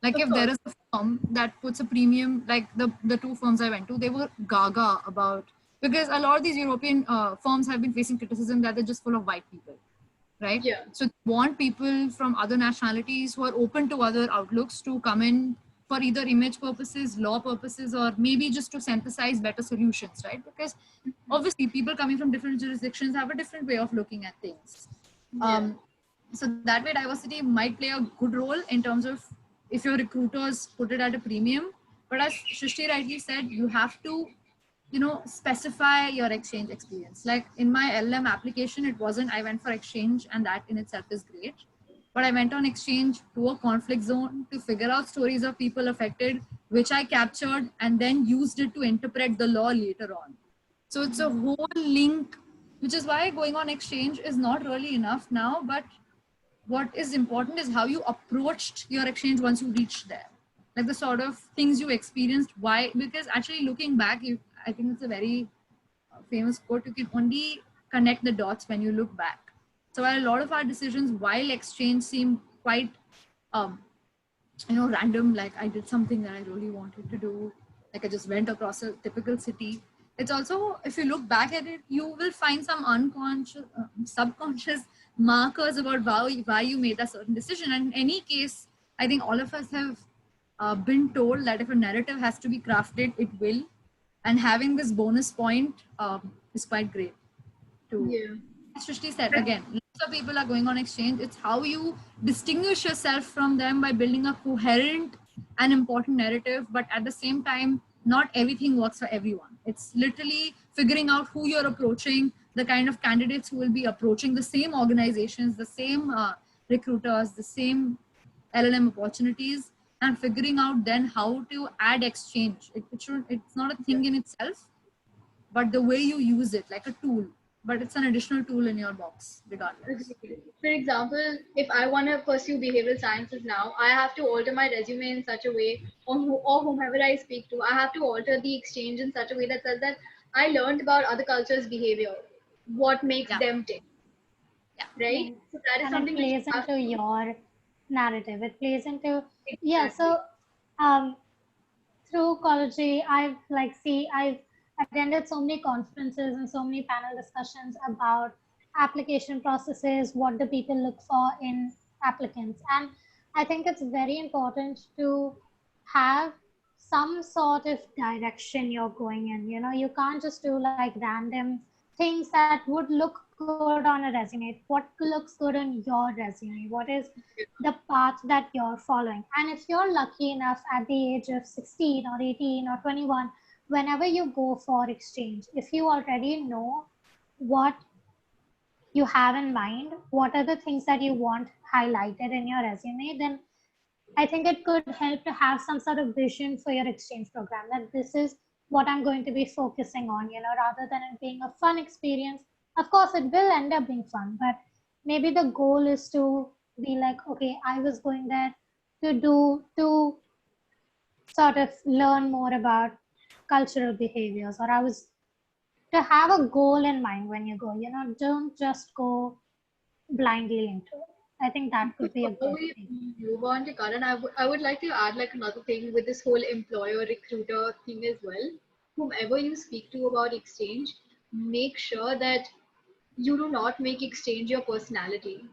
Like if there is a firm that puts a premium, like the two firms I went to, they were gaga about, because a lot of these European firms have been facing criticism that they're just full of white people, right?
Yeah.
So they want people from other nationalities who are open to other outlooks to come in for either image purposes, law purposes, or maybe just to synthesize better solutions, right? Because obviously people coming from different jurisdictions have a different way of looking at things. So that way diversity might play a good role in terms of if your recruiters put it at a premium. But as Shrishti rightly said, you have to specify your exchange experience. Like in my LM application, it wasn't I went for exchange and that in itself is great, but I went on exchange to a conflict zone to figure out stories of people affected, which I captured and then used it to interpret the law later on. So it's a whole link, which is why going on exchange is not really enough now. But what is important is how you approached your exchange once you reached there, like the sort of things you experienced. Why? Because actually looking back, I think it's a very famous quote, you can only connect the dots when you look back. So while a lot of our decisions while exchange seem quite random, like I did something that I really wanted to do, like I just went across a typical city, it's also, if you look back at it, you will find some unconscious subconscious markers about why you made a certain decision. And in any case, I think all of us have been told that if a narrative has to be crafted, it will, and having this bonus point is quite great too. As Shrishti said, again, lots of people are going on exchange. It's how you distinguish yourself from them by building a coherent and important narrative, but at the same time, not everything works for everyone. It's literally figuring out who you're approaching, the kind of candidates who will be approaching the same organizations, the same recruiters, the same LLM opportunities, and figuring out then how to add exchange. It's not a thing in itself, but the way you use it, like a tool, but it's an additional tool in your box regardless.
For example, if I want to pursue behavioral sciences now, I have to alter my resume in such a way, or whomever I speak to, I have to alter the exchange in such a way that says that I learned about other cultures' behavior, what makes them tick, right? So that is
And
something
it plays
that
into your narrative. It plays into
Exactly.
So through college, I've attended so many conferences and so many panel discussions about application processes, what do people look for in applicants. And I think it's very important to have some sort of direction you're going in. You can't just do like random things that would look good on a resume. What looks good on your resume? What is the path that you're following? And if you're lucky enough at the age of 16 or 18 or 21, whenever you go for exchange, if you already know what you have in mind, what are the things that you want highlighted in your resume, then I think it could help to have some sort of vision for your exchange program, that this is what I'm going to be focusing on, rather than it being a fun experience. Of course, it will end up being fun, but maybe the goal is to be like, okay, I was going there to sort of learn more about cultural behaviors, or I was to have a goal in mind when you go, don't just go blindly into it. I think that could be a
Before
good
we
thing.
move on to Karan, I would like to add like another thing with this whole employer recruiter thing as well. Whomever you speak to about exchange, make sure that you do not make exchange your personality.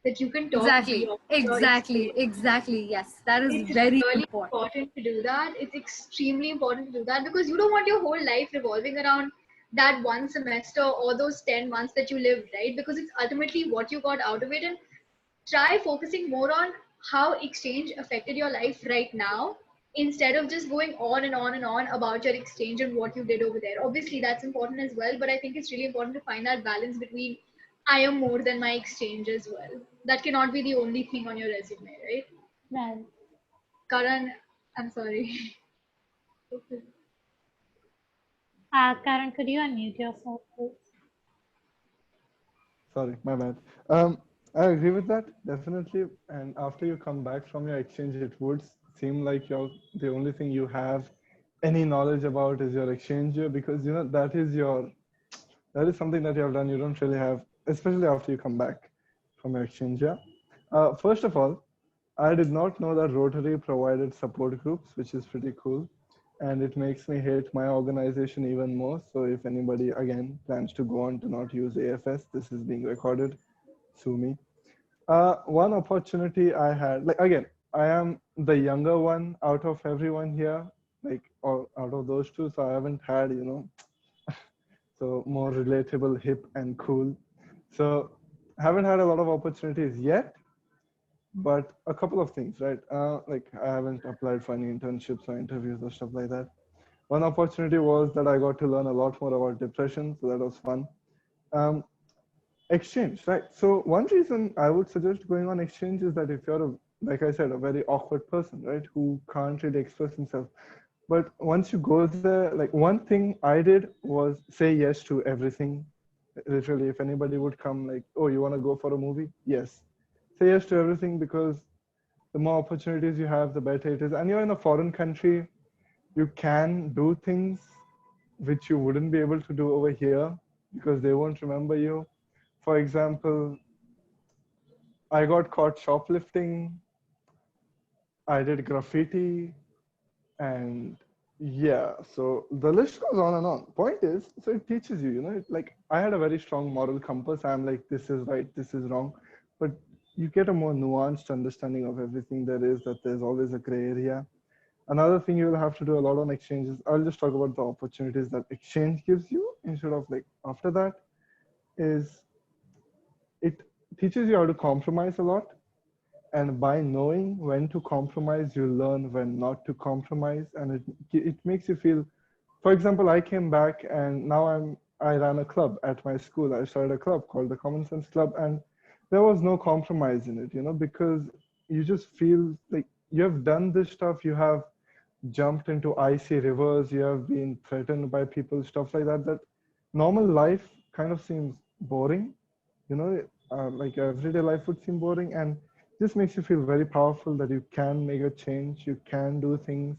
That you can talk
Exactly,
beyond your
exactly,
exchange.
exactly. Yes, that is
It's
very
really
important.
important to do that. It's extremely important to do that because you don't want your whole life revolving around that one semester or those 10 months that you lived, right? Because it's ultimately what you got out of it. And try focusing more on how exchange affected your life right now instead of just going on and on and on about your exchange and what you did over there. Obviously, that's important as well, but I think it's really important to find that balance between I am more than my exchange as well. That cannot be the only thing on your resume, right?
Right.
Karan, I'm sorry.
Karen, could you unmute yourself, please?
Sorry, my bad. I agree with that, definitely. And after you come back from your exchange, it would seem like the only thing you have any knowledge about is your exchange year, because that is something that you have done. You don't really have, especially after you come back from your exchange year. First of all, I did not know that Rotary provided support groups, which is pretty cool. And it makes me hate my organization even more. So if anybody again plans to go on to not use AFS, this is being recorded. Sue me. One opportunity I had, like again, I am the younger one out of everyone here, like or out of those two. So I haven't had, so more relatable, hip and cool. So haven't had a lot of opportunities yet, but a couple of things, right? Like I haven't applied for any internships or interviews or stuff like that. One opportunity was that I got to learn a lot more about depression, so that was fun. Um, Exchange, right? So one reason I would suggest going on exchange is that if you're like I said, a very awkward person, right, who can't really express himself, but once you go there, like one thing I did was say yes to everything. Literally, if anybody would come, like, oh, you want to go for a movie? Yes, say yes to everything, because the more opportunities you have, the better it is. And you're in a foreign country, you can do things which you wouldn't be able to do over here because they won't remember you. For example, I got caught shoplifting, I did graffiti, and yeah, so the list goes on and on. Point is, so it teaches you, like I had a very strong moral compass. I'm like, this is right, this is wrong. But you get a more nuanced understanding of everything there is, that there's always a gray area. Another thing you will have to do a lot on exchanges. I'll just talk about the opportunities that exchange gives you instead of like after that is it teaches you how to compromise a lot. And by knowing when to compromise, you learn when not to compromise. And it makes you feel, for example, I came back and now I ran a club at my school. I started a club called the Common Sense Club, and there was no compromise in it, because you just feel like you have done this stuff, you have jumped into icy rivers, you have been threatened by people, stuff like that, that normal life kind of seems boring, like everyday life would seem boring. And this makes you feel very powerful that you can make a change, you can do things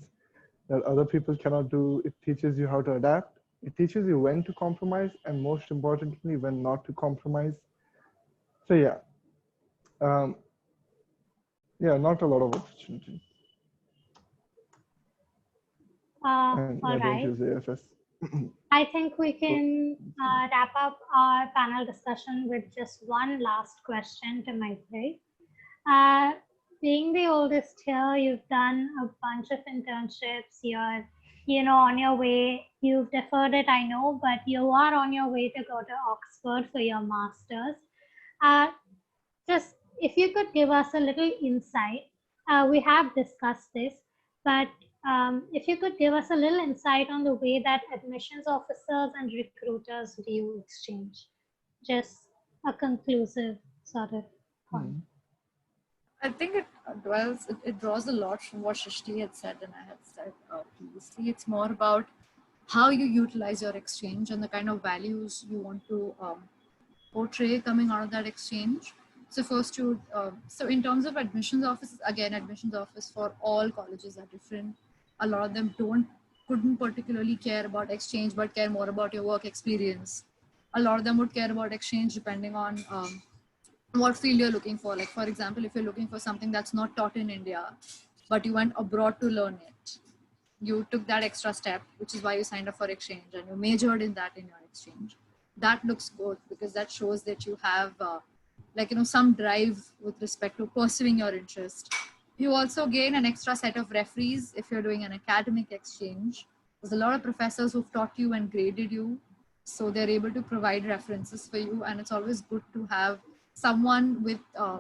that other people cannot do. It teaches you how to adapt. It teaches you when to compromise, and most importantly, when not to compromise. So um, yeah, not a lot of opportunity. And yeah,
All
don't
right.
use AFS.
I think we can wrap up our panel discussion with just one last question to Maitri. Uh, Being the oldest here, you've done a bunch of internships. You're, on your way. You've deferred it, I know, but you are on your way to go to Oxford for your master's. Just if you could give us a little insight, we have discussed this, but if you could give us a little insight on the way that admissions officers and recruiters view exchange, just a conclusive sort of point.
I think it draws a lot from what Shrishti had said and I had said previously. It's more about how you utilize your exchange and the kind of values you want to portray coming out of that exchange. So first so in terms of admissions offices, again, admissions office for all colleges are different. A lot of them couldn't particularly care about exchange, but care more about your work experience. A lot of them would care about exchange depending on what field you're looking for. Like, for example, if you're looking for something that's not taught in India, but you went abroad to learn it, you took that extra step, which is why you signed up for exchange and you majored in that in your exchange. That looks good because that shows that you have some drive with respect to pursuing your interest. You also gain an extra set of referees if you're doing an academic exchange. There's a lot of professors who've taught you and graded you, so they're able to provide references for you, and it's always good to have someone with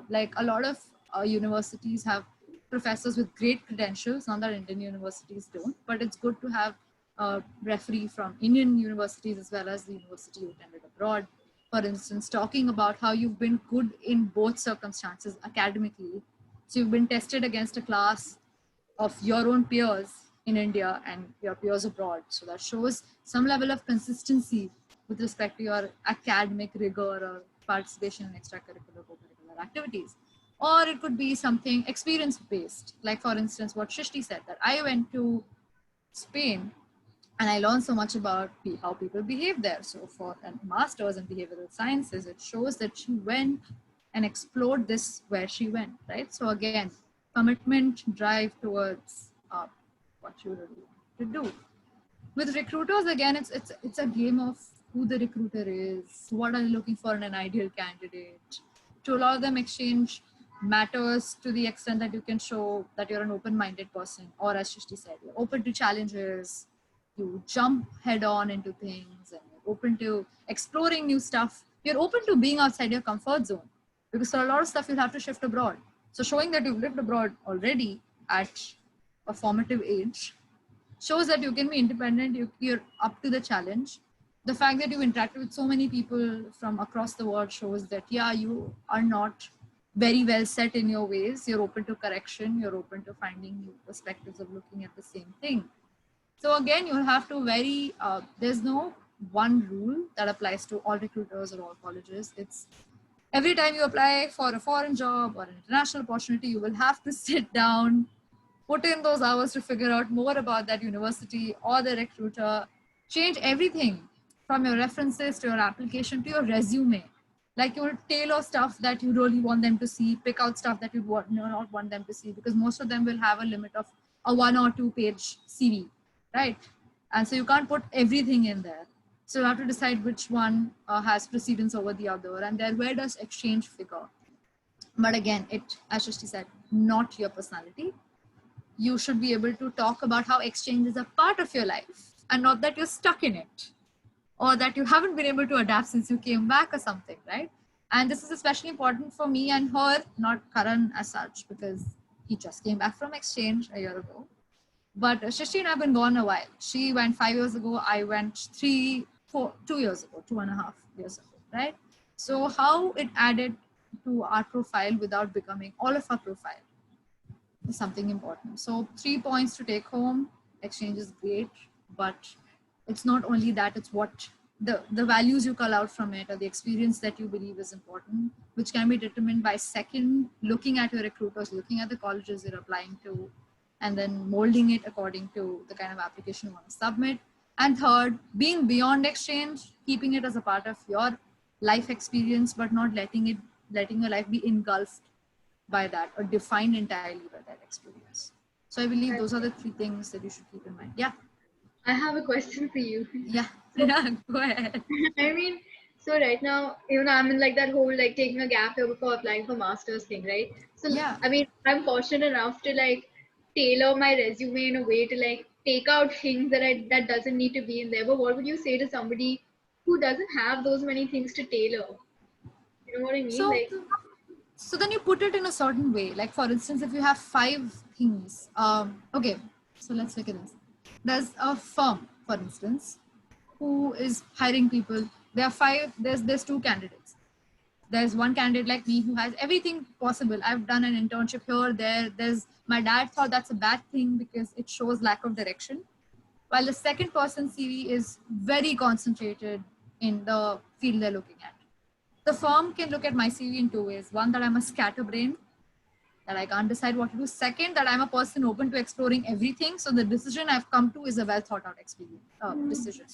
like a lot of universities have professors with great credentials. Not that Indian universities don't, but it's good to have a referee from Indian universities as well as the university you attended abroad. For instance, talking about how you've been good in both circumstances academically. So you've been tested against a class of your own peers in India and your peers abroad. So that shows some level of consistency with respect to your academic rigor or participation in extracurricular co-curricular activities. Or it could be something experience-based. Like, for instance, what Shrishti said, that I went to Spain and I learned so much about how people behave there. So for a master's in behavioral sciences, it shows that she went and explored this where she went, right? So again, commitment, drive towards what you really want to do. With recruiters, again, it's a game of who the recruiter is, what are they looking for in an ideal candidate. To a lot of them, exchange matters to the extent that you can show that you're an open-minded person, or as Shrishti said, you're open to challenges, you jump head on into things, and you're open to exploring new stuff. You're open to being outside your comfort zone, because for a lot of stuff you'll have to shift abroad. So showing that you've lived abroad already at a formative age shows that you can be independent, you're up to the challenge. The fact that you interacted with so many people from across the world shows that, yeah, you are not very well set in your ways. You're open to correction. You're open to finding new perspectives of looking at the same thing. So again, you'll have to there's no one rule that applies to all recruiters or all colleges. It's every time you apply for a foreign job or an international opportunity, you will have to sit down, put in those hours to figure out more about that university or the recruiter, change everything from your references to your application to your resume. Like, you will tailor stuff that you really want them to see, pick out stuff that you not want them to see, because most of them will have a limit of a 1 or 2 page CV, right? And so you can't put everything in there. So you have to decide which one has precedence over the other, and then where does exchange figure? But again, as Shrishti said, not your personality. You should be able to talk about how exchange is a part of your life and not that you're stuck in it or that you haven't been able to adapt since you came back or something, right? And this is especially important for me and her, not Karan as such, because he just came back from exchange a year ago. But Shrishti and I have been gone a while. She went 5 years ago. I went 2 years ago, 2.5 years ago, right? So how it added to our profile without becoming all of our profile is something important. So 3 points to take home. Exchange is great, but it's not only that, it's what the values you call out from it or the experience that you believe is important, which can be determined by second, looking at your recruiters, looking at the colleges you're applying to, and then molding it according to the kind of application you want to submit. And third, being beyond exchange, keeping it as a part of your life experience, but not letting your life be engulfed by that or defined entirely by that experience. So I believe those are the 3 things that you should keep in mind. Yeah.
I have a question for you.
Yeah. Yeah, go ahead.
I mean, so right now, I'm in like that whole like taking a gap year before applying for master's thing, right? So
Yeah.
I mean, I'm fortunate enough to like tailor my resume in a way to like take out things that doesn't need to be in there. But what would you say to somebody who doesn't have those many things to tailor? You know what I mean?
So then you put it in a certain way. Like, for instance, if you have 5 things, okay, so let's look at this. There's a firm, for instance, who is hiring people. There are 5, there's 2 candidates. There's one candidate like me who has everything possible. I've done an internship here, there's my dad thought that's a bad thing because it shows lack of direction. While the second person's CV is very concentrated in the field they're looking at. The firm can look at my CV in two ways. One, that I'm a scatterbrain, that I can't decide what to do. Second, that I'm a person open to exploring everything. So the decision I've come to is a well thought out decision.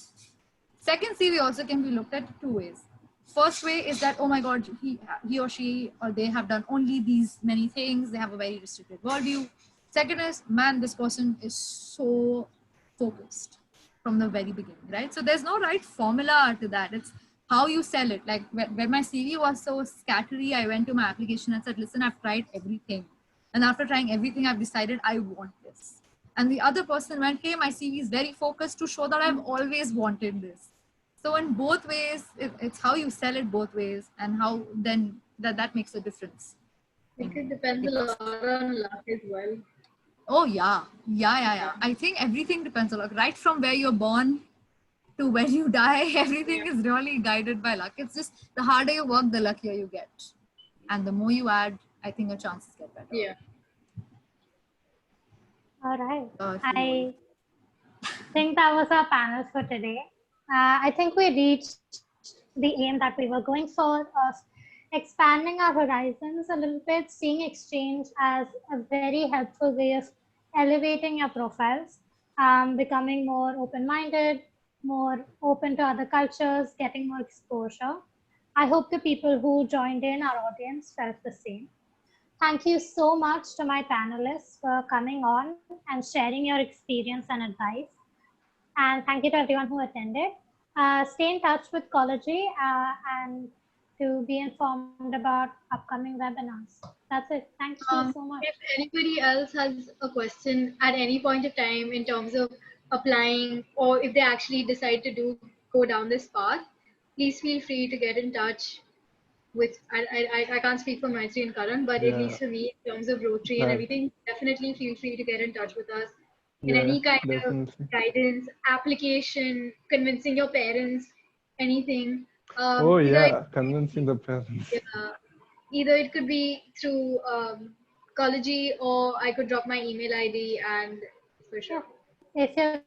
Second CV also can be looked at two ways. First way is that, oh my God, he or she or they have done only these many things. They have a very restricted worldview. Second is, man, this person is so focused from the very beginning, right? So there's no right formula to that. It's how you sell it. Like when my CV was so scattery, I went to my application and said, listen, I've tried everything. And after trying everything, I've decided I want this. And the other person went, hey, my CV is very focused to show that I've always wanted this. So in both ways, it's how you sell it both ways and how then that makes a difference.
It could depend a lot on luck as well.
Oh, yeah. I think everything depends on luck. Right from where you're born to when you die, everything is really guided by luck. It's just the harder you work, the luckier you get. And the more you add, I think your chances get better.
Yeah.
All right. I think that was our panel for today. I think we reached the aim that we were going for of expanding our horizons a little bit, seeing exchange as a very helpful way of elevating your profiles, becoming more open-minded, more open to other cultures, getting more exposure. I hope the people who joined in, our audience, felt the same. Thank you so much to my panelists for coming on and sharing your experience and advice. And thank you to everyone who attended. Stay in touch with Collegy and to be informed about upcoming webinars. That's it. Thank you so much.
If anybody else has a question at any point of time in terms of applying, or if they actually decide to go down this path, please feel free to get in touch with, I can't speak for Maitri and Karan, but at least for me, in terms of Rotary and everything, definitely feel free to get in touch with us in any kind of guidance, application, convincing your parents, anything.
Convincing the parents.
Yeah, either it could be through Collegy, or I could drop my email ID and for sure.
If you're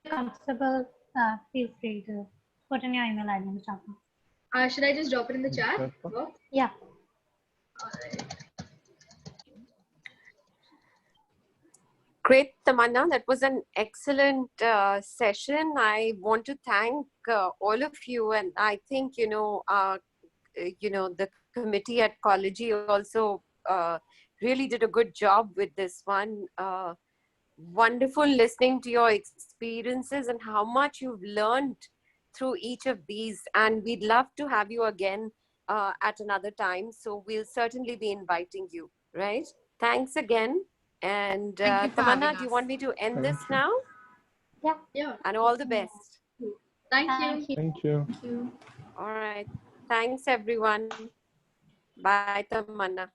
comfortable, feel free to put in your email ID in the chat box.
Should I just drop it in the chat?
Yeah.
Great, Tamanna. That was an excellent session. I want to thank all of you, and I think the committee at Collegy also really did a good job with this one. Wonderful listening to your experiences and how much you've learned through each of these, and we'd love to have you again at another time. So we'll certainly be inviting you, right? Thanks again. And Tamanna, do you want me to end this now?
Yeah.
And all the best.
Thank you.
Thank you.
All right. Thanks, everyone. Bye, Tamanna.